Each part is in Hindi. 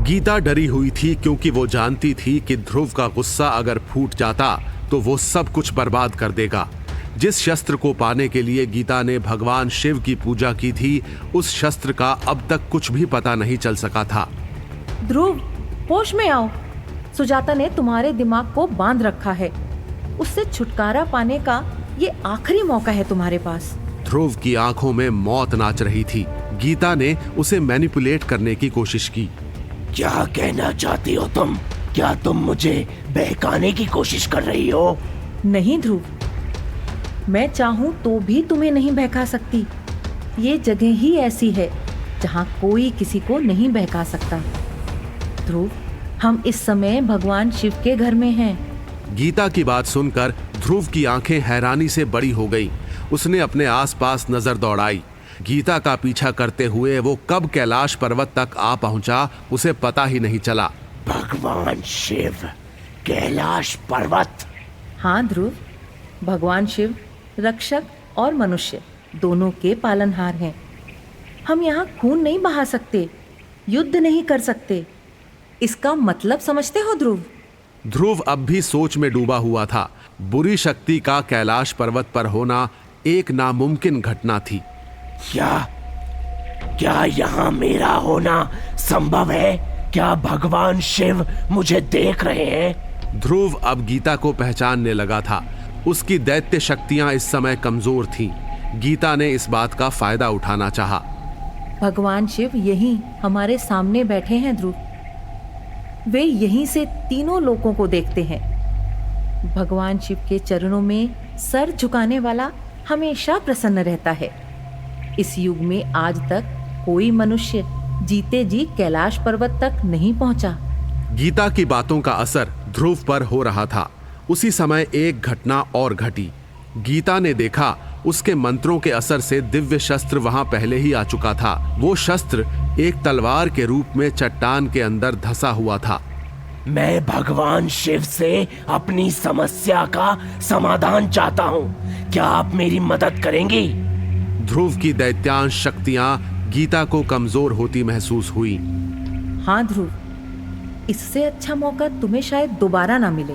गीता डरी हुई थी क्योंकि वो जानती थी कि ध्रुव का गुस्सा अगर फूट जाता तो वो सब कुछ बर्बाद कर देगा। जिस शस्त्र को पाने के लिए गीता ने भगवान शिव की पूजा की थी, उस शस्त्र का अब तक कुछ भी पता नहीं चल सका था। ध्रुव, होश में आओ। सुजाता ने तुम्हारे दिमाग को बांध रखा है। उससे छुटकारा पाने का ये आखिरी मौका है तुम्हारे पास। ध्रुव की आंखों में मौत नाच रही थी। गीता ने उसे मैनिपुलेट करने की कोशिश की। क्या कहना चाहती हो तुम? क्या तुम मुझे बहकाने की कोशिश कर रही हो? नहीं ध्रुव, मैं चाहूं तो भी तुम्हें नहीं बहका सकती। ये जगह ही ऐसी है जहां कोई किसी को नहीं बहका सकता। ध्रुव, हम इस समय भगवान शिव के घर में हैं। गीता की बात सुनकर ध्रुव की आंखें हैरानी से बड़ी हो गईं। उसने अपने आसपास नजर दौड़ाई। गीता का पीछा करते हुए वो कब कैलाश पर्वत तक आ पहुंचा, उसे पता ही नहीं चला। भगवान शिव, कैलाश पर्वत? हाँ ध्रुव, भगवान शिव रक्षक और मनुष्य दोनों के पालनहार हैं। हम यहाँ खून नहीं बहा सकते, युद्ध नहीं कर सकते। इसका मतलब समझते हो ध्रुव? ध्रुव अब भी सोच में डूबा हुआ था। बुरी शक्ति का कैलाश पर्वत पर होना एक नामुमकिन घटना थी। क्या यहाँ मेरा होना संभव है? क्या भगवान शिव मुझे देख रहे हैं? ध्रुव अब गीता को पहचानने लगा था। उसकी दैत्य शक्तियां इस समय कमजोर थीं। गीता ने इस बात का फायदा उठाना चाहा। भगवान शिव यहीं हमारे सामने बैठे हैं ध्रुव। वे यहीं से तीनों लोगों को देखते हैं। भगवान शिव के चरणों में सर झुकाने वाला हमेशा प्रसन्न रहता है। इस युग में आज तक कोई मनुष्य जीते जी कैलाश पर्वत तक नहीं पहुंचा। गीता की बातों का असर ध्रुव पर हो रहा था। उसी समय एक घटना और घटी। गीता ने देखा उसके मंत्रों के असर से दिव्य शस्त्र वहां पहले ही आ चुका था। वो शस्त्र एक तलवार के रूप में चट्टान के अंदर धंसा हुआ था। मैं भगवान शिव से अपनी समस्या का समाधान चाहता हूँ। क्या आप मेरी मदद करेंगी? ध्रुव की दैत्यांश शक्तियां गीता को कमजोर होती महसूस हुई। हाँ ध्रुव, इससे अच्छा मौका तुम्हें शायद दोबारा ना मिले।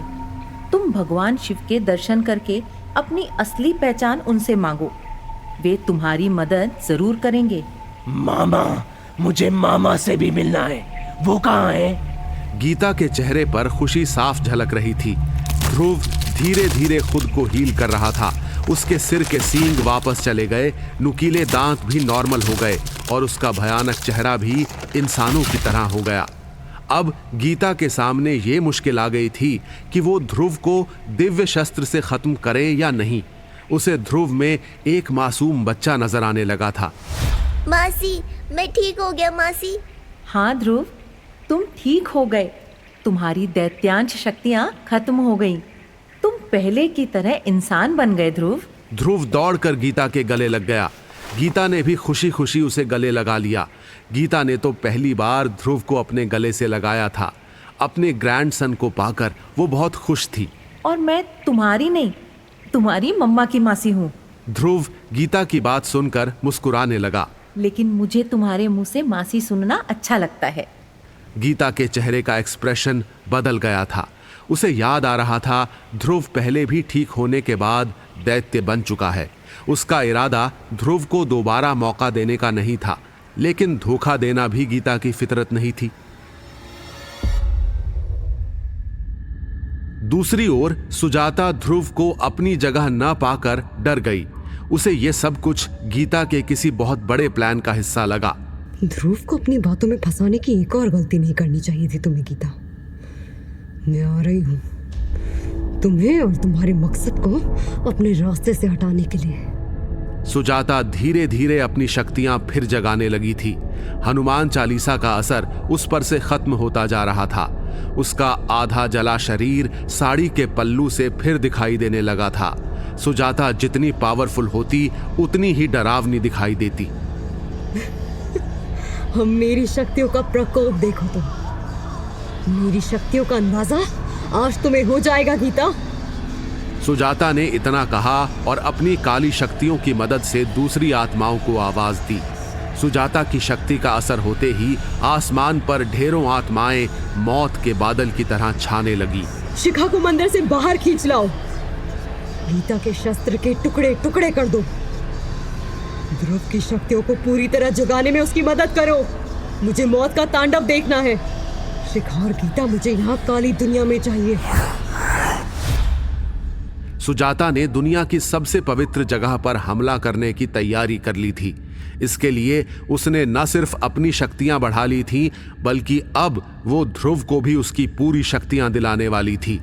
तुम भगवान शिव के दर्शन करके अपनी असली पहचान उनसे मांगो। वे तुम्हारी मदद जरूर करेंगे। मामा, मुझे मामा से भी मिलना है। वो कहाँ है? गीता के चेहरे पर खुशी साफ झलक रही थी। ध्रुव धीरे धीरे खुद को हील कर रहा था। उसके सिर के सींग वापस चले गए, नुकीले दांत भी नॉर्मल हो गए और उसका भयानक चेहरा भी इंसानों की तरह हो गया। अब गीता के सामने ये मुश्किल आ गई थी कि वो ध्रुव को दिव्य शस्त्र से खत्म करे या नहीं। उसे ध्रुव में एक मासूम बच्चा नजर आने लगा था। मासी, मैं ठीक हो गया मासी। हाँ ध्रुव, तुम ठीक हो गए। तुम्हारी दैत्यांश शक्तियां खत्म हो गईं। तुम पहले की तरह इंसान बन गए ध्रुव। ध्रुव दौड़कर गीता के गले लग गया। गीता ने भी खुशी खुशी उसे गले लगा लिया। गीता ने तो पहली बार ध्रुव को अपने गले से लगाया था। अपने ग्रैंडसन को पाकर वो बहुत खुश थी। और मैं तुम्हारी नहीं, तुम्हारी मम्मा की मासी हूँ। ध्रुव गीता की बात सुनकर मुस्कुराने लगा। लेकिन मुझे तुम्हारे मुंह से मासी सुनना अच्छा लगता है। गीता के चेहरे का एक्सप्रेशन बदल गया था। उसे याद आ रहा था ध्रुव पहले भी ठीक होने के बाद दैत्य बन चुका है। उसका इरादा ध्रुव को दोबारा मौका देने का नहीं था, लेकिन धोखा देना भी गीता की फितरत नहीं थी। दूसरी ओर सुजाता ध्रुव को अपनी जगह न पाकर डर गई। उसे यह सब कुछ गीता के किसी बहुत बड़े प्लान का हिस्सा लगा। ध्रुव को अपनी बातों में फंसाने की एक और गलती नहीं करनी चाहिए थी तुम्हें गीता। मैं आ रही हूँ तुम्हें और तुम्हारे मकसद को अपने रास्ते से हटाने के लिए। सुजाता धीरे धीरे अपनी शक्तियां फिर जगाने लगी थी। हनुमान चालीसा का असर उस पर से खत्म होता जा रहा था। उसका आधा जला शरीर साड़ी के पल्लू से फिर दिखाई देने लगा था। सुजाता जितनी पावरफुल होती उतनी ही डरावनी दिखाई देती। हम मेरी शक्तियों का प्रकोप देखो तुम। मेरी शक्तियों का अंदाजा आज तुम्हें हो जाएगा गीता। सुजाता ने इतना कहा और अपनी काली शक्तियों की मदद से दूसरी आत्माओं को आवाज दी। सुजाता की शक्ति का असर होते ही आसमान पर ढेरों आत्माएं मौत के बादल की तरह छाने लगी। शिखा को मंदिर से बाहर खींच लाओ। गीता के शस्त्र के टुकड़े टुकड़े कर दो। ध्रुव की शक्तियों को पूरी तरह जगाने में उसकी मदद करो। मुझे मौत का तांडव देखना है। शिखा और गीता मुझे यहाँ काली दुनिया में चाहिए। सुजाता ने दुनिया की सबसे पवित्र जगह पर हमला करने की तैयारी कर ली थी। इसके लिए उसने न सिर्फ अपनी शक्तियां बढ़ा ली थी, बल्कि अब वो ध्रुव को भी उसकी पूरी शक्तियां दिलाने वाली थी।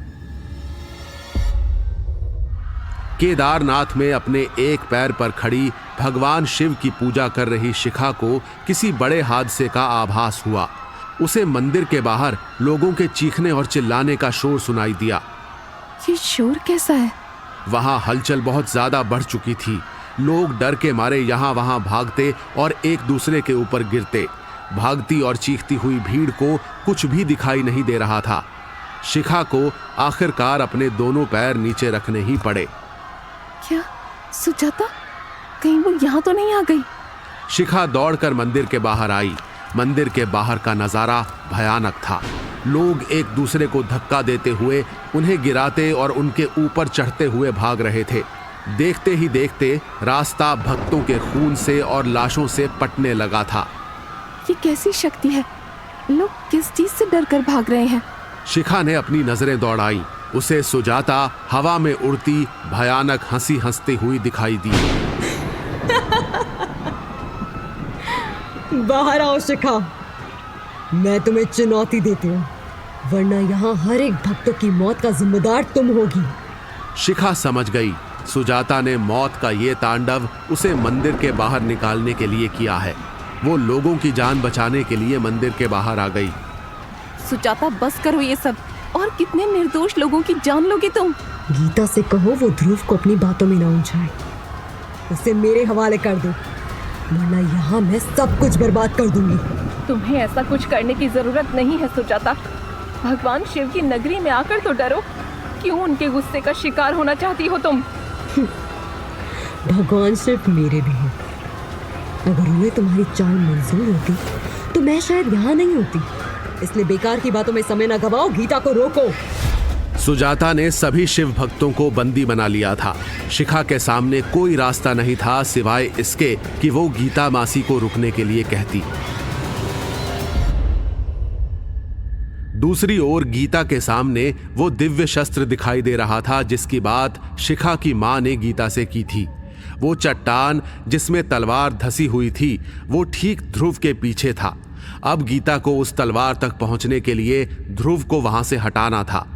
केदारनाथ में अपने एक पैर पर खड़ी भगवान शिव की पूजा कर रही शिखा को किसी बड़े हादसे का आभास हुआ। उसे मंदिर के बाहर लोगों के चीखने और चिल्लाने का शोर सुनाई दिया। ये शोर कैसा है? वहां हलचल बहुत ज्यादा बढ़ चुकी थी। लोग डर के मारे यहां वहां भागते और एक दूसरे के ऊपर गिरते। भागती और चीखती हुई भीड़ को कुछ भी दिखाई नहीं दे रहा था। शिखा को आखिरकार अपने दोनों पैर नीचे रखने ही पड़े। क्या सुजाता कहीं वो यहाँ तो नहीं आ गई? शिखा दौड़कर मंदिर के बाहर आई। मंदिर के बाहर का नजारा भयानक था। लोग एक दूसरे को धक्का देते हुए, उन्हें गिराते और उनके ऊपर चढ़ते हुए भाग रहे थे। देखते ही देखते रास्ता भक्तों के खून से और लाशों से पटने लगा था। ये कैसी शक्ति है? लोग किस चीज से डरकर भाग रहे हैं? शिखा ने अपनी नजरें दौड़ाई। उसे सुजाता हवा में उड़ती भयानक हंसी हंसती हुई दिखाई दी। बाहर आओ शिखा, मैं तुम्हें चुनौती देती हूँ, वरना यहाँ हर एक भक्तों की मौत का जिम्मेदार तुम होगी। शिखा समझ गई सुजाता ने मौत का ये तांडव उसे मंदिर के बाहर निकालने के लिए किया है। वो लोगों की जान बचाने के लिए मंदिर के बाहर आ गई। सुजाता बस करो ये सब। और कितने निर्दोष लोगों की जान लोगे तुम? गीता से कहो वो ध्रुव को अपनी बातों में ना उलझाए। उसे मेरे हवाले कर दो, वरना यहाँ मैं सब कुछ बर्बाद कर दूंगी। तुम्हें ऐसा कुछ करने की जरूरत नहीं है सुजाता। भगवान शिव की नगरी में आकर तो डरो। क्यों उनके गुस्से का शिकार होना चाहती हो तुम? भगवान शिव मेरे भी हैं। अगर उन्हें तुम्हारी चाल मंजूर होती तो मैं शायद यहाँ नहीं होती। इसलिए बेकार की बातों में समय न गवाओ, गीता को रोको। सुजाता ने सभी शिव भक्तों को बंदी बना लिया था। शिखा के सामने कोई रास्ता नहीं था सिवाय इसके कि वो गीता मासी को रुकने के लिए कहती। दूसरी ओर गीता के सामने वो दिव्य शस्त्र दिखाई दे रहा था जिसकी बात शिखा की मां ने गीता से की थी। वो चट्टान जिसमें तलवार धसी हुई थी, वो ठीक ध्रुव के पीछे था। अब गीता को उस तलवार तक पहुंचने के लिए ध्रुव को वहां से हटाना था।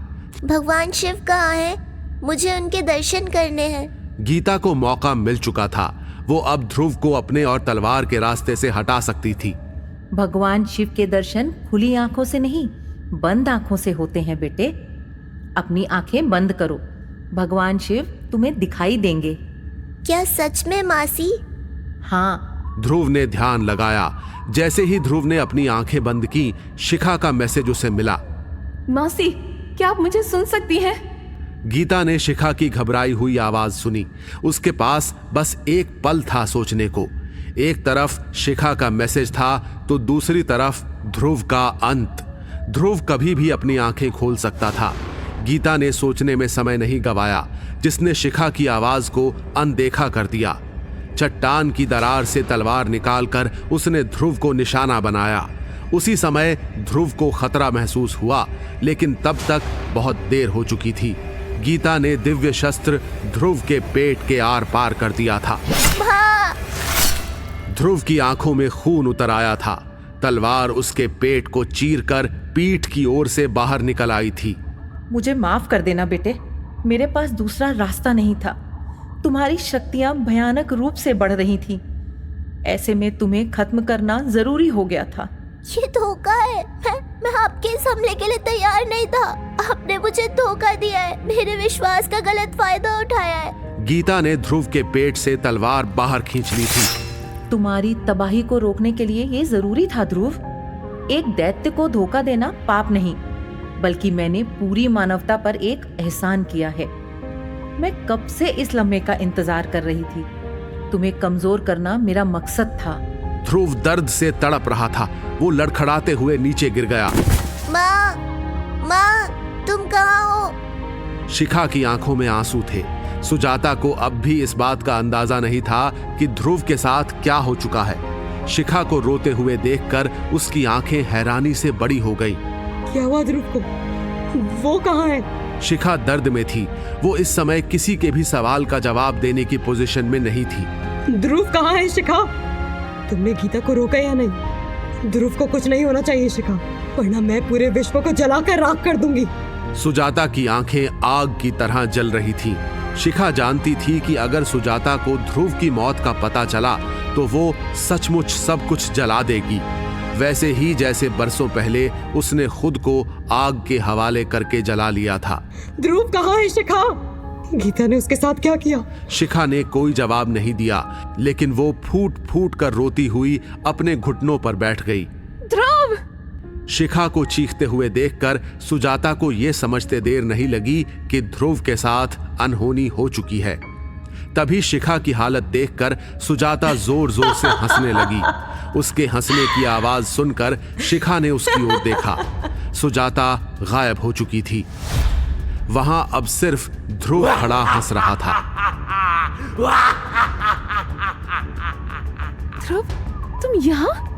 भगवान शिव कहाँ हैं? मुझे उनके दर्शन करने हैं। गीता को मौका मिल चुका था। वो अब ध्रुव को अपने और तलवार के रास्ते से हटा सकती थी। भगवान शिव के दर्शन खुली आंखों से नहीं, बंद आंखों से होते हैं बेटे। अपनी आंखें बंद करो, भगवान शिव तुम्हें दिखाई देंगे। क्या सच में मासी? हाँ। ध्रुव ने ध्यान लगाया। जैसे ही ध्रुव ने अपनी आंखें बंद की, शिखा का मैसेज उसे मिला। मासी, क्या आप मुझे सुन सकती हैं? गीता ने शिखा की घबराई हुई आवाज सुनी। उसके पास बस एक पल था सोचने को। एक तरफ शिखा का मैसेज था तो दूसरी तरफ ध्रुव का अंत। ध्रुव कभी भी अपनी आंखें खोल सकता था। गीता ने सोचने में समय नहीं गवाया, जिसने शिखा की आवाज को अनदेखा कर दिया। चट्टान की दरार से तलवार निकालकर उसने ध्रुव को निशाना बनाया। उसी समय ध्रुव को खतरा महसूस हुआ, लेकिन तब तक बहुत देर हो चुकी थी। गीता ने दिव्य शस्त्र ध्रुव के पेट के आर पार कर दिया था। ध्रुव की आंखों में खून उतर आया था। तलवार उसके पेट को चीरकर पीठ की ओर से बाहर निकल आई थी। मुझे माफ कर देना बेटे, मेरे पास दूसरा रास्ता नहीं था। तुम्हारी शक्तियां भयानक रूप से बढ़ रही थी। ऐसे में तुम्हें खत्म करना जरूरी हो गया था। ये धोखा है। मैं आपके इस हमले के लिए तैयार नहीं था। आपने मुझे धोखा दिया है, मेरे विश्वास का गलत फायदा उठाया है। गीता ने ध्रुव के पेट से तलवार बाहर खींच ली थी। तुम्हारी तबाही को रोकने के लिए ये जरूरी था ध्रुव। एक दैत्य को धोखा देना पाप नहीं, बल्कि मैंने पूरी मानवता पर एक एहसान किया है। मैं कब से इस लम्हे का इंतजार कर रही थी। तुम्हें कमजोर करना मेरा मकसद था। ध्रुव दर्द से तड़प रहा था। वो लड़खड़ाते हुए नीचे गिर गया। माँ, माँ, तुम कहाँ हो? शिखा की आंखों में आंसू थे। सुजाता को अब भी इस बात का अंदाजा नहीं था कि ध्रुव के साथ क्या हो चुका है। शिखा को रोते हुए देखकर उसकी आंखें हैरानी से बड़ी हो गईं। क्या हुआ ध्रुव को? वो कहाँ है? शिखा दर्द में थी। वो इस समय किसी के भी सवाल का जवाब देने की पोजीशन में नहीं थी। ध्रुव कहाँ है शिखा? तुमने गीता को रोका या नहीं? ध्रुव को कुछ नहीं होना चाहिए शिखा, वरना मैं पूरे विश्व को जलाकर राख कर दूंगी। सुजाता की आंखें आग की तरह जल रही थीं। शिखा जानती थी कि अगर सुजाता को ध्रुव की मौत का पता चला तो वो सचमुच सब कुछ जला देगी, वैसे ही जैसे बरसों पहले उसने खुद को आग के हवाले करके जला लिया था। ध्रुव कहाँ है शिखा? गीता ने उसके साथ क्या किया? शिखा ने कोई जवाब नहीं दिया, लेकिन वो फूट फूट कर रोती हुई अपने घुटनों पर बैठ गई। ध्रुव! शिखा को चीखते हुए देखकर सुजाता को यह समझते देर नहीं लगी कि ध्रुव के साथ अनहोनी हो चुकी है। तभी शिखा की हालत देखकर सुजाता जोर जोर से हंसने लगी। उसके हंसने की आवाज सुनकर शिखा ने उसकी ओर देखा। सुजाता गायब हो चुकी थी। वहां अब सिर्फ ध्रुव खड़ा हंस रहा था। ध्रुव, तुम यहाँ?